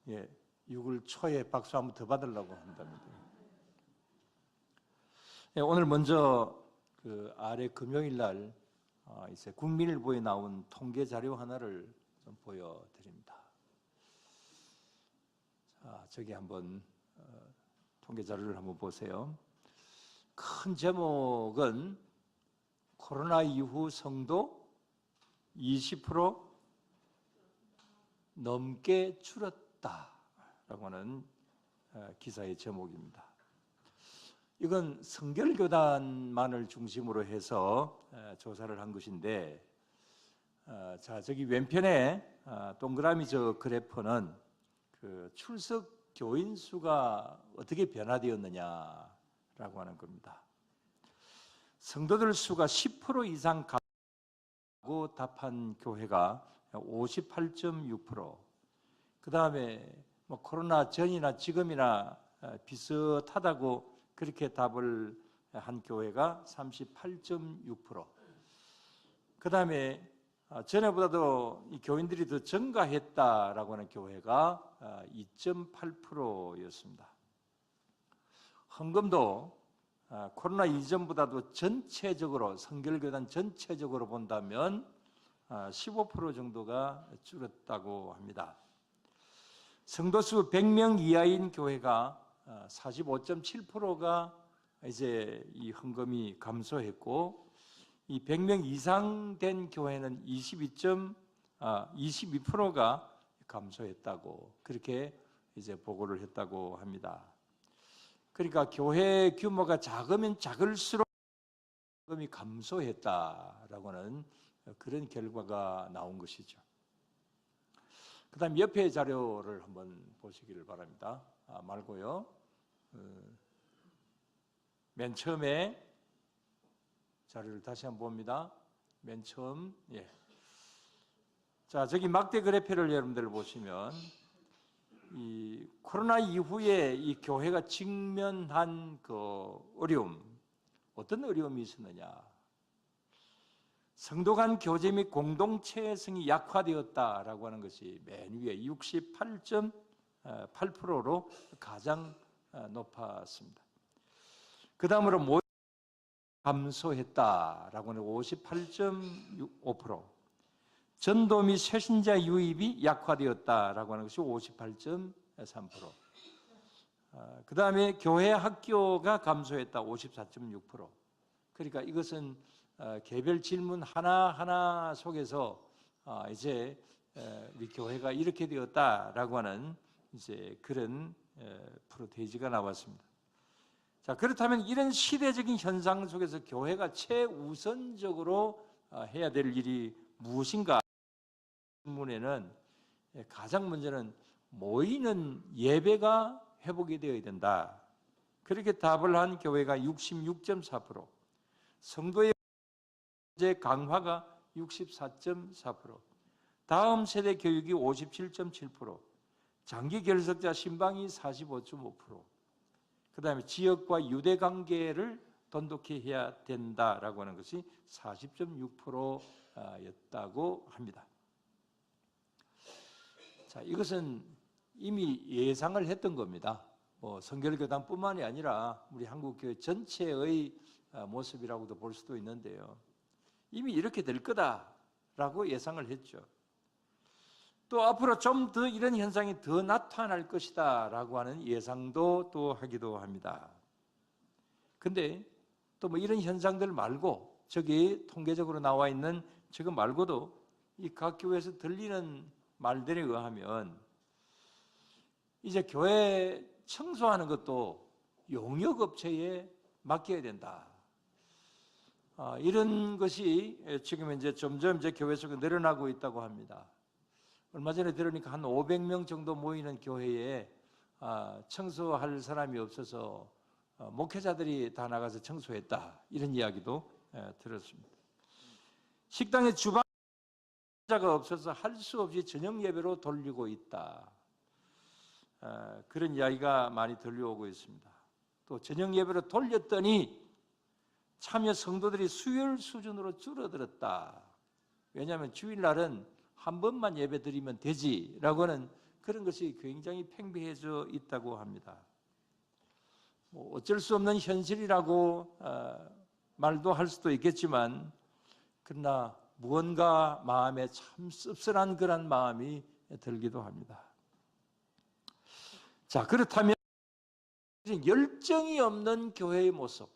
6월 초에 박수 한번 더 받으려고 한답니다. 오늘 먼저 그 아래 금요일 날 이제 국민일보에 나온 통계 자료 하나를 좀 보여드립니다. 자, 저기 한번 통계 자료를 한번 보세요. 큰 제목은 코로나 이후 성도 20% 넘게 줄었다라고 하는 기사의 제목입니다. 이건 성결교단만을 중심으로 해서 조사를 한 것인데, 자, 저기 왼편에 동그라미 저 그래프는 그 출석 교인 수가 어떻게 변화되었느냐라고 하는 겁니다. 성도들 수가 10% 이상 가고 답한 교회가 58.6%, 그 다음에 뭐 코로나 전이나 지금이나 비슷하다고 그렇게 답을 한 교회가 38.6%, 그 다음에 전에보다도 이 교인들이 더 증가했다라고 하는 교회가 2.8%였습니다. 헌금도 코로나 이전보다도 전체적으로 성결교단 전체적으로 본다면 15% 정도가 줄었다고 합니다. 성도수 100명 이하인 교회가 45.7%가 이제 이 헌금이 감소했고, 이 100명 이상 된 교회는 22%가 감소했다고 그렇게 이제 보고를 했다고 합니다. 그러니까 교회 규모가 작으면 작을수록 헌금이 감소했다라고는 그런 결과가 나온 것이죠. 그다음 옆에 자료를 한번 보시기를 바랍니다. 말고요. 맨 처음에 자료를 다시 한번 봅니다. 맨 처음, 자, 저기 막대 그래프를 여러분들 보시면 이 코로나 이후에 이 교회가 직면한 그 어려움, 어떤 어려움이 있었느냐? 성도 간 교제 및 공동체성이 약화되었다라고 하는 것이 맨 위에 68.8%로 가장 높았습니다. 그 다음으로 모임 감소했다라고 하는 58.5%, 전도 및 새신자 유입이 약화되었다라고 하는 것이 58.3%, 그 다음에 교회 학교가 감소했다 54.6%. 그러니까 이것은 개별 질문 하나하나 속에서 이제 우리 교회가 이렇게 되었다라고 하는 이제 그런 프로테이지가 나왔습니다. 자, 그렇다면 이런 시대적인 현상 속에서 교회가 최우선적으로 해야 될 일이 무엇인가? 질문에는 가장 먼저는 모이는 예배가 회복이 되어야 된다. 그렇게 답을 한 교회가 66.4%, 성도의 강화가 64.4%, 다음 세대 교육이 57.7%, 장기 결석자 신방이 45.5%, 그 다음에 지역과 유대 관계를 돈독히 해야 된다라고 하는 것이 40.6%였다고 합니다. 자, 이것은 이미 예상을 했던 겁니다. 성결교단뿐만이 아니라 우리 한국교회 전체의 모습이라고도 볼 수도 있는데요. 이미 이렇게 될 거다라고 예상을 했죠. 또 앞으로 좀 더 이런 현상이 더 나타날 것이다라고 하는 예상도 또 하기도 합니다. 근데 또 뭐 이런 현상들 말고 저기 통계적으로 나와 있는 저거 말고도 이 각 교회에서 들리는 말들에 의하면 이제 교회 청소하는 것도 용역업체에 맡겨야 된다. 이런 것이 지금 이제 점점 이제 교회 속에 늘어나고 있다고 합니다. 얼마 전에 들으니까 한 500명 정도 모이는 교회에 청소할 사람이 없어서 목회자들이 다 나가서 청소했다. 이런 이야기도 들었습니다. 식당에 주방자가 없어서 할 수 없이 저녁 예배로 돌리고 있다. 그런 이야기가 많이 들려오고 있습니다. 또 저녁 예배로 돌렸더니 참여 성도들이 수요일 수준으로 줄어들었다. 왜냐하면 주일날은 한 번만 예배 드리면 되지라고 하는 그런 것이 굉장히 팽배해져 있다고 합니다. 뭐 어쩔 수 없는 현실이라고 말도 할 수도 있겠지만, 그러나 무언가 마음에 참 씁쓸한 그런 마음이 들기도 합니다. 자, 그렇다면 열정이 없는 교회의 모습,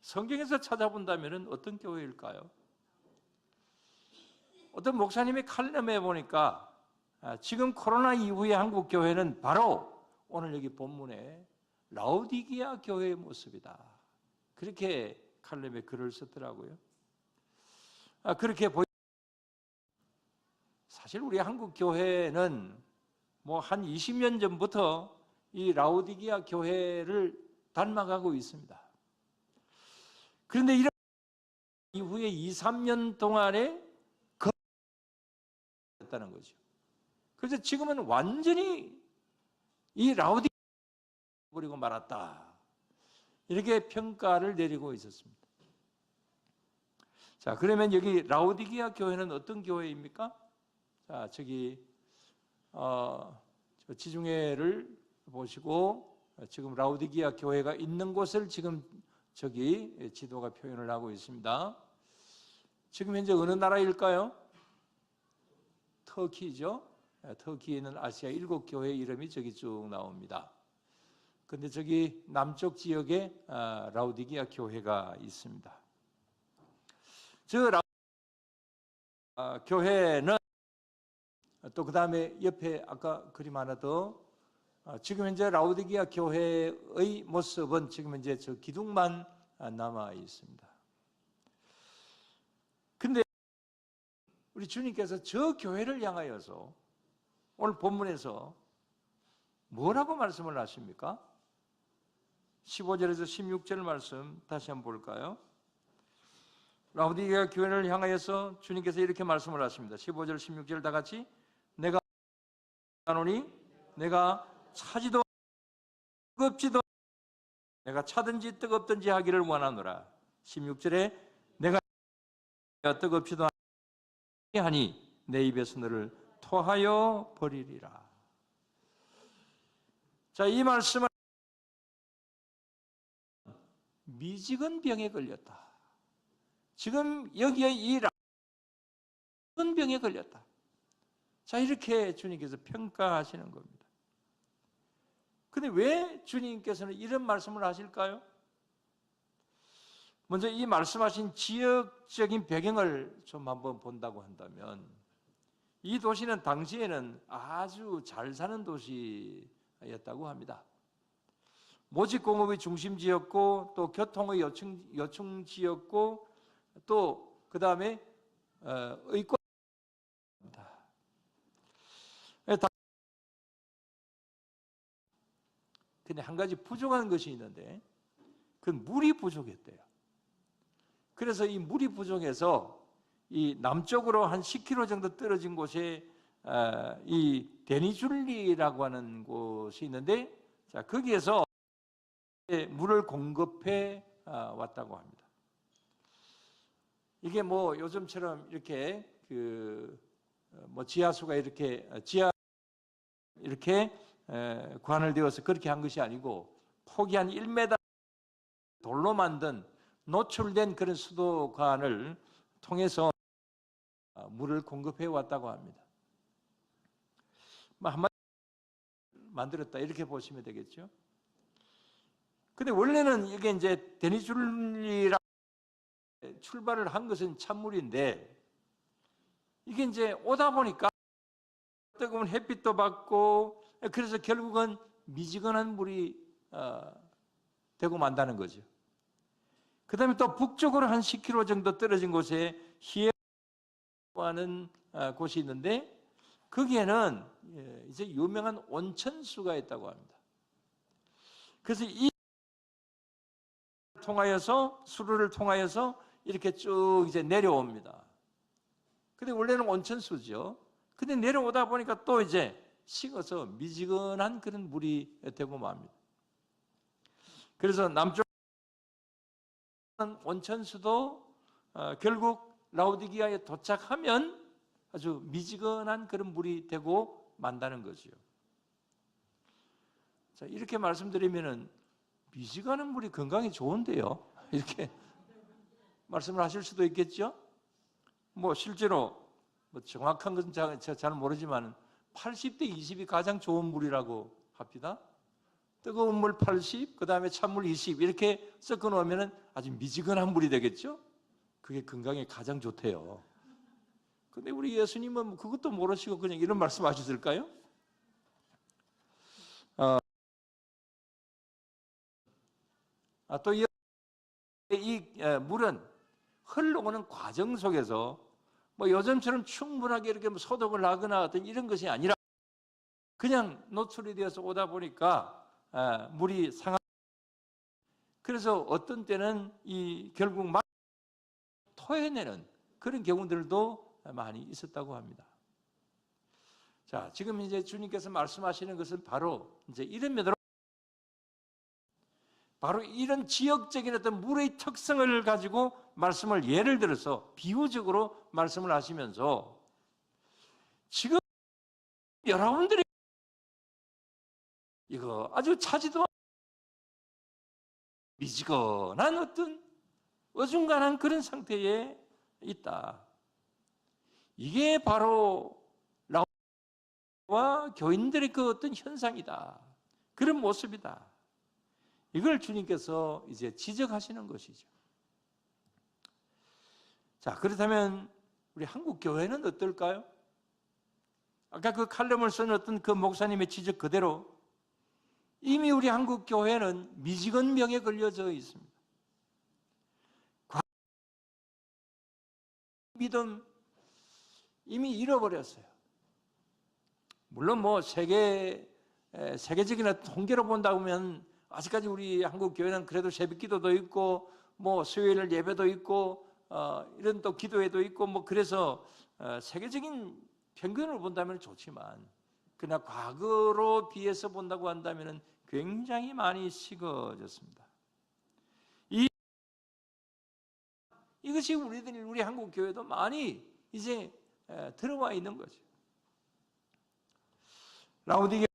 성경에서 찾아본다면 어떤 교회일까요? 어떤 목사님의 칼럼에 보니까 지금 코로나 이후의 한국 교회는 바로 오늘 여기 본문에 라오디게아 교회의 모습이다. 그렇게 칼럼에 글을 썼더라고요. 그렇게 사실 우리 한국 교회는 뭐 한 20년 전부터 이 라오디게아 교회를 닮아가고 있습니다. 그런데 이런 이후에 2, 3년 동안에 했다는 거죠. 그래서 지금은 완전히 이 라오디게아 버리고 말았다. 이렇게 평가를 내리고 있었습니다. 자, 그러면 여기 라오디게아 교회는 어떤 교회입니까? 자, 저기 지중해를 보시고 지금 라오디게아 교회가 있는 곳을 지금 저기 지도가 표현을 하고 있습니다. 지금 현재 어느 나라일까요? 터키죠. 터키에 있는 아시아 7교회 이름이 저기 쭉 나옵니다. 근데 저기 남쪽 지역에 라오디게아 교회가 있습니다. 저 교회는 또 그 다음에 옆에 아까 그림 하나 더, 지금 현재 라오디게아 교회의 모습은 지금 현재 저 기둥만 남아 있습니다. 근데 우리 주님께서 저 교회를 향하여서 오늘 본문에서 뭐라고 말씀을 하십니까? 15절에서 16절 말씀 다시 한번 볼까요? 라오디게아 교회를 향하여서 주님께서 이렇게 말씀을 하십니다. 15절 16절 다 같이, 내가 하노니 내가 차지도 뜨겁지도 내가 차든지 뜨겁든지 하기를 원하노라. 16절에 내가 뜨겁지도 하니 내 입에서 너를 토하여 버리리라. 자, 이 말씀은 미지근 병에 걸렸다. 지금 여기에 이 미지근 병에 걸렸다. 자, 이렇게 주님께서 평가하시는 겁니다. 근데 왜 주님께서는 이런 말씀을 하실까요? 먼저 이 말씀하신 지역적인 배경을 좀 한번 본다고 한다면, 이 도시는 당시에는 아주 잘 사는 도시였다고 합니다. 모직공업의 중심지였고, 또 교통의 요충지였고, 또 그 다음에 의과. 근데 한 가지 부족한 것이 있는데, 그건 물이 부족했대요. 그래서 이 물이 부족해서 이 남쪽으로 한 10km 정도 떨어진 곳에 이 데니줄리라고 하는 곳이 있는데, 자, 거기에서 물을 공급해 왔다고 합니다. 이게 뭐 요즘처럼 이렇게 뭐 지하수가 이렇게 관을 되어서 그렇게 한 것이 아니고, 폭이 한 1m 돌로 만든 노출된 그런 수도관을 통해서 물을 공급해 왔다고 합니다. 한마디 만들었다 이렇게 보시면 되겠죠. 근데 원래는 이게 이제 데니줄리라 출발을 한 것은 찬물인데, 이게 이제 오다 보니까 뜨거운 햇빛도 받고, 그래서 결국은 미지근한 물이 되고 만다는 거죠. 그 다음에 또 북쪽으로 한 10km 정도 떨어진 곳에 히에라는 곳이 있는데, 거기에는 이제 유명한 온천수가 있다고 합니다. 그래서 이 수로를 통하여서 이렇게 쭉 이제 내려옵니다. 근데 원래는 온천수죠. 근데 내려오다 보니까 또 이제 식어서 미지근한 그런 물이 되고 맙니다. 그래서 남쪽 온천수도 결국 라오디게아에 도착하면 아주 미지근한 그런 물이 되고 만다는 거죠. 자, 이렇게 말씀드리면은 미지근한 물이 건강에 좋은데요. 이렇게 말씀을 하실 수도 있겠죠. 뭐 실제로 뭐 정확한 것은 제가 잘 모르지만 80대 20이 가장 좋은 물이라고 합니다. 뜨거운 물 80, 그 다음에 찬물 20 이렇게 섞어 놓으면 아주 미지근한 물이 되겠죠. 그게 건강에 가장 좋대요. 근데 우리 예수님은 그것도 모르시고 그냥 이런 말씀 하셨을까요? 또 이 물은 흘러오는 과정 속에서 뭐 요즘처럼 충분하게 이렇게 소독을 하거나 어떤 이런 것이 아니라 그냥 노출이 되어서 오다 보니까 물이 상하. 그래서 어떤 때는 이 결국 막 토해내는 그런 경우들도 많이 있었다고 합니다. 자, 지금 이제 주님께서 말씀하시는 것은 바로 이제 이런 면으로 바로 이런 지역적인 어떤 물의 특성을 가지고 말씀을 예를 들어서 비유적으로 말씀을 하시면서 지금 여러분들이 이거 아주 차지도 미지근한 어떤 어중간한 그런 상태에 있다. 이게 바로 라오디게아와 교인들의 그 어떤 현상이다. 그런 모습이다. 이걸 주님께서 이제 지적하시는 것이죠. 자, 그렇다면 우리 한국 교회는 어떨까요? 아까 그 칼럼을 쓴 어떤 그 목사님의 지적 그대로 이미 우리 한국 교회는 미지근병에 걸려져 있습니다. 믿음 이미 잃어버렸어요. 물론 뭐 세계적인 통계로 본다 보면 아직까지 우리 한국 교회는 그래도 새벽기도도 있고 뭐 수요일 예배도 있고 이런 또 기도회도 있고 뭐 그래서 세계적인 평균을 본다면 좋지만 그러나 과거로 비해서 본다고 한다면 굉장히 많이 식어졌습니다. 이것이 우리 한국 교회도 많이 이제 들어와 있는 거죠. 라오디게아처럼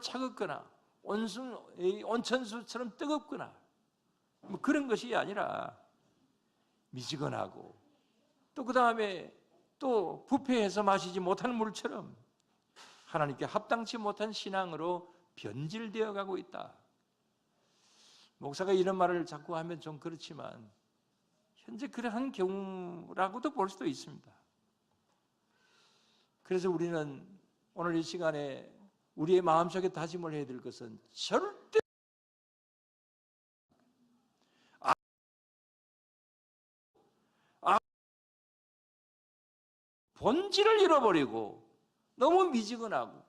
차갑거나 온천수처럼 뜨겁거나 뭐 그런 것이 아니라 미지근하고 또 그 다음에 또 부패해서 마시지 못하는 물처럼 하나님께 합당치 못한 신앙으로 변질되어 가고 있다. 목사가 이런 말을 자꾸 하면 좀 그렇지만 현재 그러한 경우라고도 볼 수도 있습니다. 그래서 우리는 오늘 이 시간에 우리의 마음속에 다짐을 해야 될 것은 절대 본질을 잃어버리고 너무 미지근하고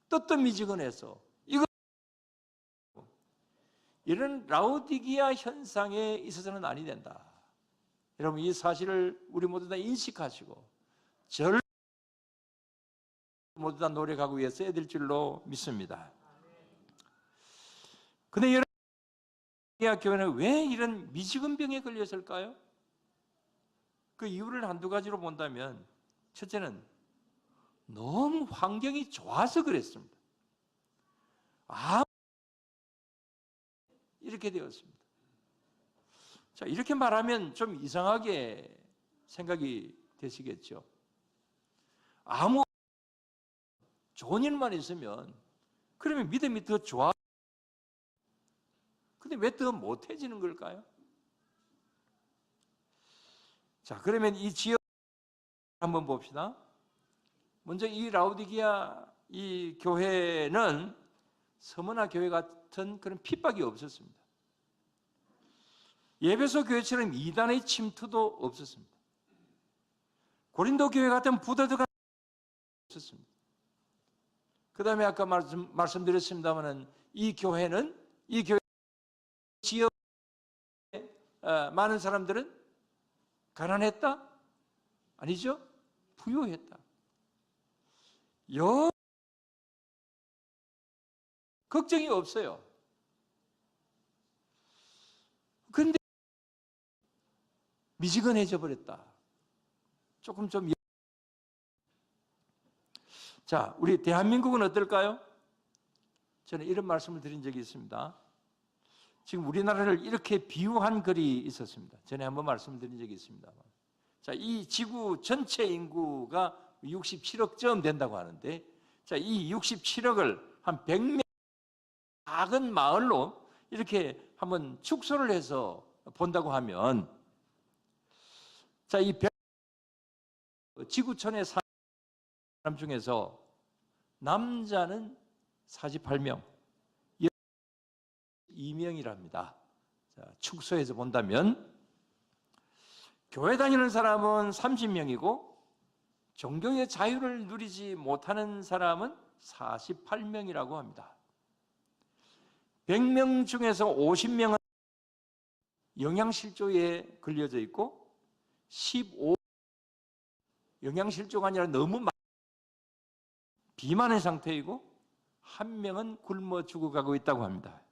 떳떳 미지근해서 이런 라오디게아 현상에 있어서는 아니 된다. 여러분 이 사실을 우리 모두 다 인식하시고 모두 다 노력하고 위해 써야 될 줄로 믿습니다. 그런데 여러분 라오디게아 교회는 왜 이런 미지근병에 걸렸을까요? 그 이유를 한두 가지로 본다면 첫째는 너무 환경이 좋아서 그랬습니다. 이렇게 되었습니다. 자, 이렇게 말하면 좀 이상하게 생각이 되시겠죠. 아무 좋은 일만 있으면 그러면 믿음이 더 좋아. 근데 왜 더 못해지는 걸까요? 자, 그러면 이 지역 한번 봅시다. 먼저 이 라오디게아 이 교회는 서머나 교회 같은 그런 핍박이 없었습니다. 예배소 교회처럼 이단의 침투도 없었습니다. 고린도 교회 같은 부도덕한 없었습니다. 그 다음에 아까 말씀드렸습니다만 이 교회 지역에 많은 사람들은 가난했다? 아니죠? 부유했다. 걱정이 없어요. 근데 미지근해져 버렸다. 조금 자, 우리 대한민국은 어떨까요? 저는 이런 말씀을 드린 적이 있습니다. 지금 우리나라를 이렇게 비유한 글이 있었습니다. 전에 한번 말씀을 드린 적이 있습니다. 자, 이 지구 전체 인구가 67억쯤 된다고 하는데, 자, 이 67억을 한 100명 작은 마을로 이렇게 한번 축소를 해서 본다고 하면, 자, 이 지구촌에 사는 사람 중에서 남자는 48명, 2명이랍니다. 자, 축소해서 본다면 교회 다니는 사람은 30명이고 종교의 자유를 누리지 못하는 사람은 48명이라고 합니다. 100명 중에서 50명은 영양실조에 걸려져 있고 15 영양실조가 아니라 너무 비만의 상태이고 한 명은 굶어 죽어가고 있다고 합니다.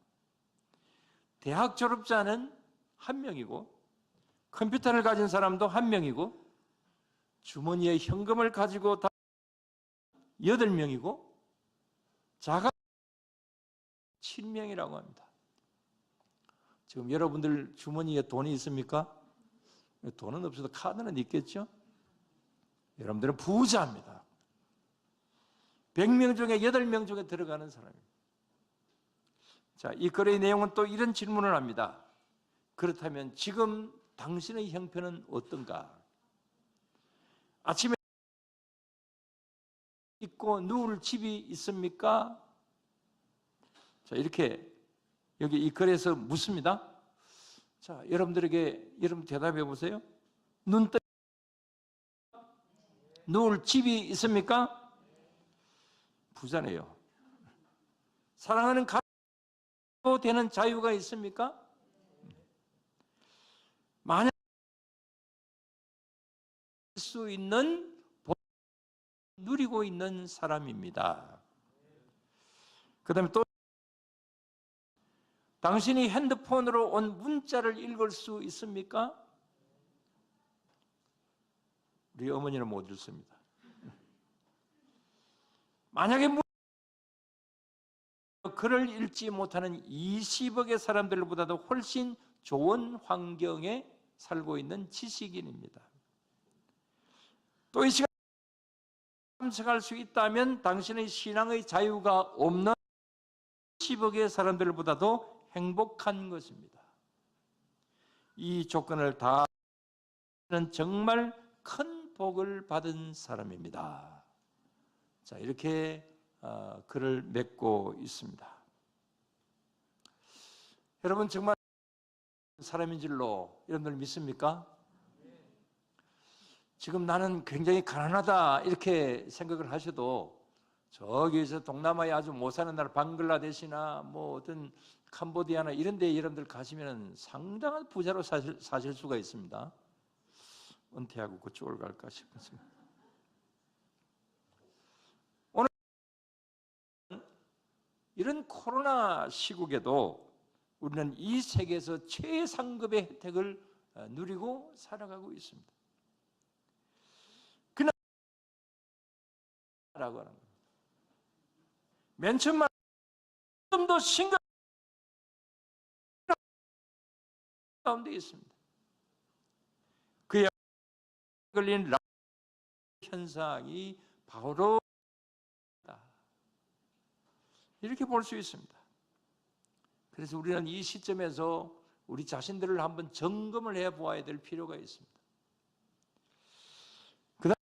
대학 졸업자는 한 명이고 컴퓨터를 가진 사람도 한 명이고 주머니에 현금을 가지고 8명이고 자가 7명이라고 합니다. 지금 여러분들 주머니에 돈이 있습니까? 돈은 없어도 카드는 있겠죠? 여러분들은 부자입니다. 100명 중에 8명 중에 들어가는 사람입니다. 자, 이 글의 내용은 또 이런 질문을 합니다. 그렇다면 지금 당신의 형편은 어떤가? 아침에 입고 누울 집이 있습니까? 자, 이렇게 여기 이 글에서 묻습니다. 자, 여러분들에게 여러분 대답해 보세요. 눈 떠 누울 집이 있습니까? 부자네요. 사랑하는 가족도 되는 자유가 있습니까? 만약 수 있는 누리고 있는 사람입니다. 그다음에 또 당신이 핸드폰으로 온 문자를 읽을 수 있습니까? 우리 어머니는 못 읽습니다. 만약에 글을 읽지 못하는 20억의 사람들보다도 훨씬 좋은 환경에 살고 있는 지식인입니다. 또 이 시간 참석할 수 있다면 당신의 신앙의 자유가 없는 10억의 사람들보다도 행복한 것입니다. 이 조건을 다 정말 큰 복을 받은 사람입니다. 자, 이렇게 글을 맺고 있습니다. 여러분 정말 사람인 줄로 여러분들 믿습니까? 지금 나는 굉장히 가난하다 이렇게 생각을 하셔도 저기서 동남아에 아주 못 사는 나라 방글라데시나 뭐 어떤 캄보디아나 이런 데 여러분들 가시면 상당한 부자로 사실 수가 있습니다. 은퇴하고 그쪽으로 갈까 싶습니다. 오늘 이런 코로나 시국에도 우리는 이 세계에서 최상급의 혜택을 누리고 살아가고 있습니다. 그러나 라고 하는 겁니다. 맨 처음 좀 더 심각한 가운데 있습니다. 그에 걸린 현상이 바로 이렇게 볼 수 있습니다. 그래서 우리는 이 시점에서 우리 자신들을 한번 점검을 해보아야 될 필요가 있습니다. 그 다음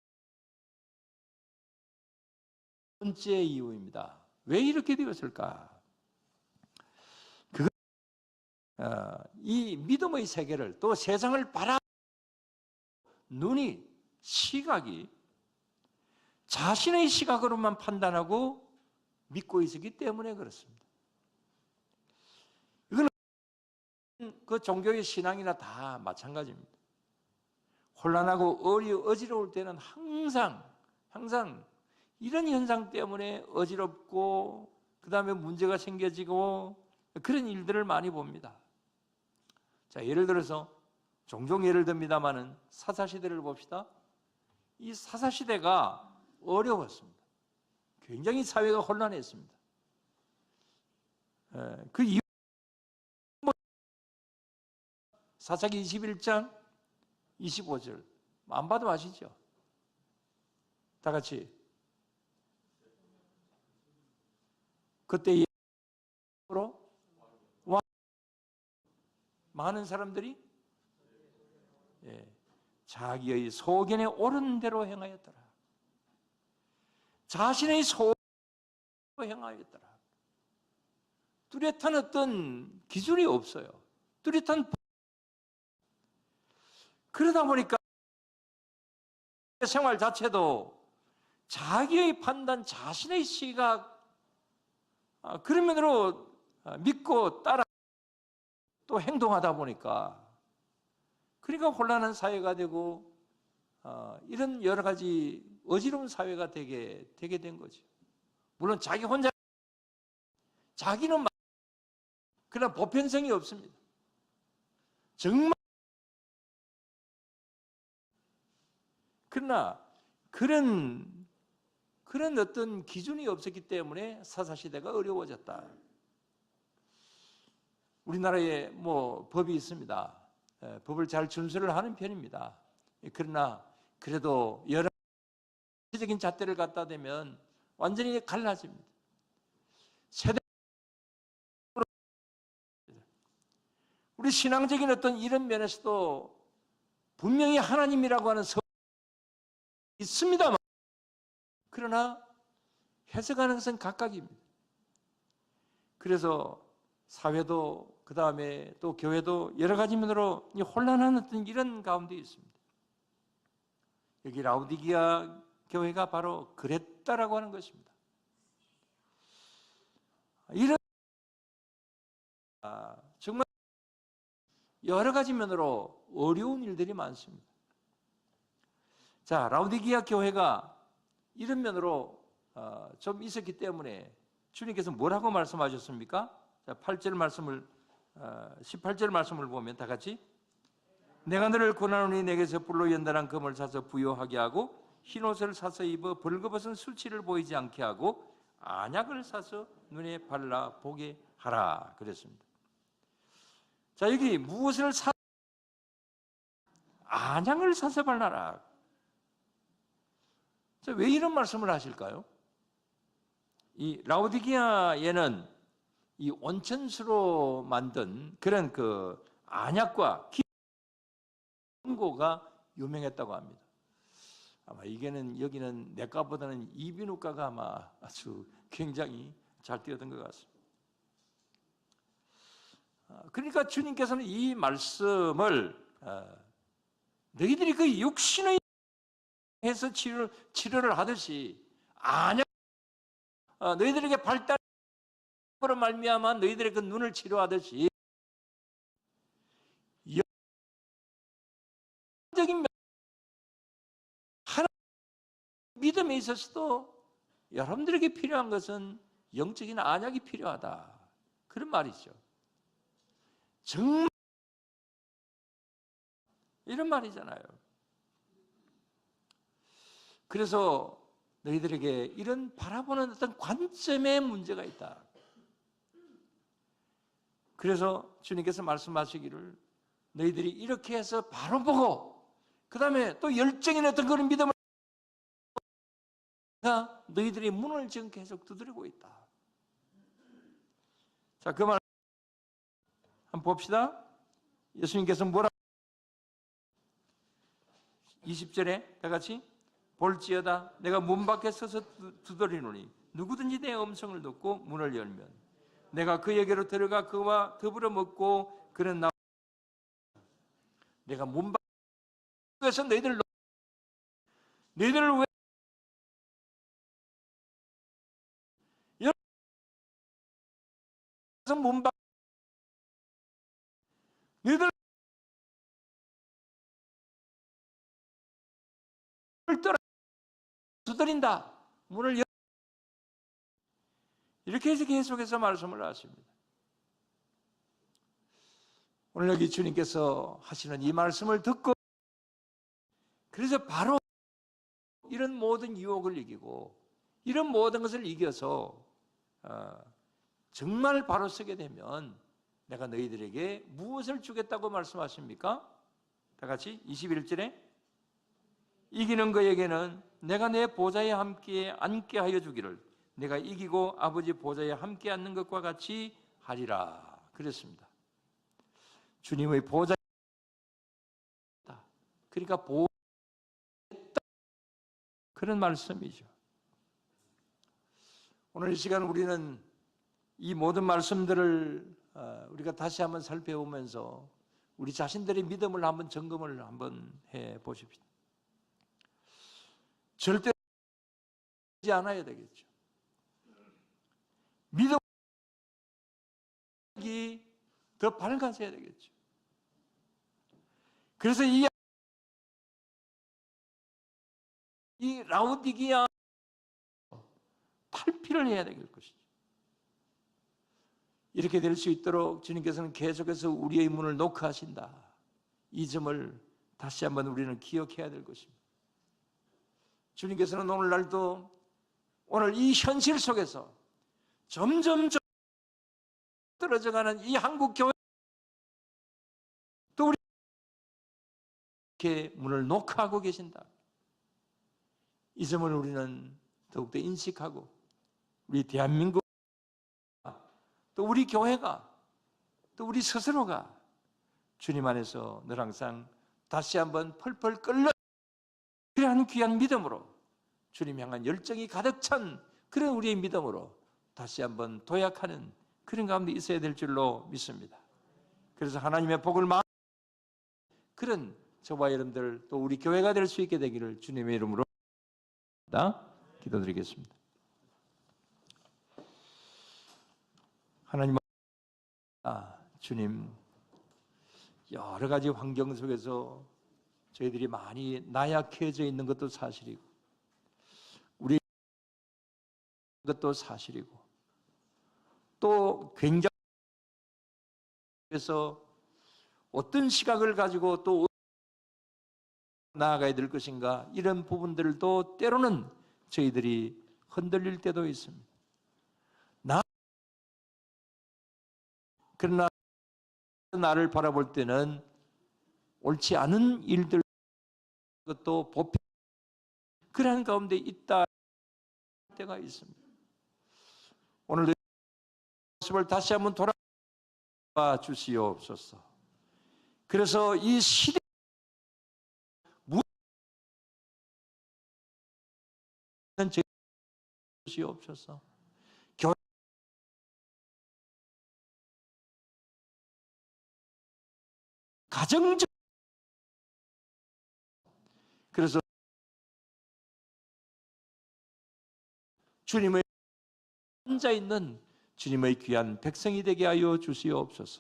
번째 이유입니다. 왜 이렇게 되었을까? 이 믿음의 세계를 또 세상을 눈이 시각이 자신의 시각으로만 판단하고 믿고 있었기 때문에 그렇습니다. 이거는 그 종교의 신앙이나 다 마찬가지입니다. 혼란하고 어지러울 때는 항상 이런 현상 때문에 어지럽고 그 다음에 문제가 생겨지고 그런 일들을 많이 봅니다. 자, 예를 들어서 종종 예를 듭니다마는 사사시대를 봅시다. 이 사사시대가 어려웠습니다. 굉장히 사회가 혼란했습니다. 그 이유 사사기 21장 25절 안 봐도 아시죠? 다 같이 그때 많은 사람들이 자기의 소견에 옳은 대로 행하였더라. 자신의 소견에 행하였더라. 뚜렷한 어떤 기준이 없어요. 뚜렷한 그러다 보니까 생활 자체도 자기의 판단, 자신의 시각 그런 면으로 믿고 따라 또 행동하다 보니까 그러니까 혼란한 사회가 되고 이런 여러 가지 어지러운 사회가 되게 된 거죠. 물론 자기 혼자 자기는 그러나 보편성이 없습니다. 정말 그러나 그런 어떤 기준이 없었기 때문에 사사시대가 어려워졌다. 우리나라에 법이 있습니다. 법을 잘 준수를 하는 편입니다. 그러나 그래도 여러 세적인 잣대를 갖다 대면 완전히 갈라집니다. 우리 신앙적인 어떤 이런 면에서도 분명히 하나님이라고 하는 성 있습니다만 그러나 해석하는 것은 각각입니다. 그래서 사회도 그 다음에 또 교회도 여러 가지 면으로 혼란한 어떤 이런 가운데 있습니다. 여기 라우디기아 교회가 바로 그랬다라고 하는 것입니다. 이런 정말 여러 가지 면으로 어려운 일들이 많습니다. 자, 라우디기아 교회가 이런 면으로 좀 있었기 때문에 주님께서 뭐라고 말씀하셨습니까? 자, 8절 말씀을 18절 말씀을 보면 다 같이 내가 너를 권하노니 내게서 불로 연단한 금을 사서 부요하게 하고 흰옷을 사서 입어 벌거벗은 수치를 보이지 않게 하고 안약을 사서 눈에 발라 보게 하라 그랬습니다. 자, 여기 무엇을 안약을 사서 발라라. 자, 왜 이런 말씀을 하실까요? 이 라우디기아에는 이 온천수로 만든 그런 그 안약과 기고가 유명했다고 합니다. 아마 여기는 내과보다는 이비인후과가 아마 아주 굉장히 잘 뛰어든 것 같습니다. 그러니까 주님께서는 이 말씀을 너희들이 그 육신의 해서 치료를 하듯이 안약 너희들에게 발달으로 말미암아 너희들의 그 눈을 치료하듯이 영적인 하나님 믿음에 있어서도 여러분들에게 필요한 것은 영적인 안약이 필요하다. 그런 말이죠. 정말 이런 말이잖아요. 그래서 너희들에게 이런 바라보는 어떤 관점에 문제가 있다. 그래서 주님께서 말씀하시기를 너희들이 이렇게 해서 바로 보고 그 다음에 또 열정인 어떤 그런 믿음을 너희들이 문을 지금 계속 두드리고 있다. 자, 그 말 한번 봅시다. 예수님께서 뭐라 20절에 다 같이 볼지어다 내가 문 밖에 서서 두드리노니 누구든지 내 음성을 듣고 문을 열면 내가 그에게로 들어가 그와 더불어 먹고 그는 나 내가 문 밖에서 너희들을 왜 문 밖 너희들 떠나 두드린다. 문을 열 이렇게 해서 계속해서 말씀을 하십니다. 오늘 여기 주님께서 하시는 이 말씀을 듣고 그래서 바로 이런 모든 유혹을 이기고 이런 모든 것을 이겨서 정말 바로 서게 되면 내가 너희들에게 무엇을 주겠다고 말씀하십니까? 다 같이 21절에 이기는 그에게는 내가 내 보좌에 함께 앉게 하여 주기를 내가 이기고 아버지 보좌에 함께 앉는 것과 같이 하리라 그랬습니다. 주님의 보좌 그러니까 그런 말씀이죠. 오늘 이 시간 우리는 이 모든 말씀들을 우리가 다시 한번 살펴보면서 우리 자신들의 믿음을 한번 점검을 한번 해 보십시오. 절대 하지 않아야 되겠죠. 믿음이 더 밝아져야 되겠죠. 그래서 이 라우디기아 탈피를 해야 될 것이죠. 이렇게 될 수 있도록 주님께서는 계속해서 우리의 문을 노크하신다. 이 점을 다시 한번 우리는 기억해야 될 것입니다. 주님께서는 오늘날도 오늘 이 현실 속에서 점점 떨어져가는 이 한국 교회 또 우리 이렇게 문을 노크하고 계신다. 이 점을 우리는 더욱더 인식하고 우리 대한민국 또 우리 교회가 또 우리 스스로가 주님 안에서 늘 항상 다시 한번 펄펄 끓는 그러한 귀한 믿음으로 주님 향한 열정이 가득 찬 그런 우리의 믿음으로 다시 한번 도약하는 그런 가운데 있어야 될 줄로 믿습니다. 그래서 하나님의 복을 그런 저와 여러분들 또 우리 교회가 될 수 있게 되기를 주님의 이름으로 기도드리겠습니다. 하나님, 주님, 여러 가지 환경 속에서 저희들이 많이 나약해져 있는 것도 사실이고, 우리 것도 사실이고, 또 굉장히 그래서 어떤 시각을 가지고 또 나아가야 될 것인가 이런 부분들도 때로는 저희들이 흔들릴 때도 있습니다. 그러나 나를 바라볼 때는 옳지 않은 일들 것도 보편 그러한 가운데 있다 때가 있습니다. 오늘도 모습을 다시 한번 돌아봐 주시옵소서. 그래서 이 시대 주시옵소서. 가정적 그래서 주님의 앉아 있는 주님의 귀한 백성이 되게 하여 주시옵소서.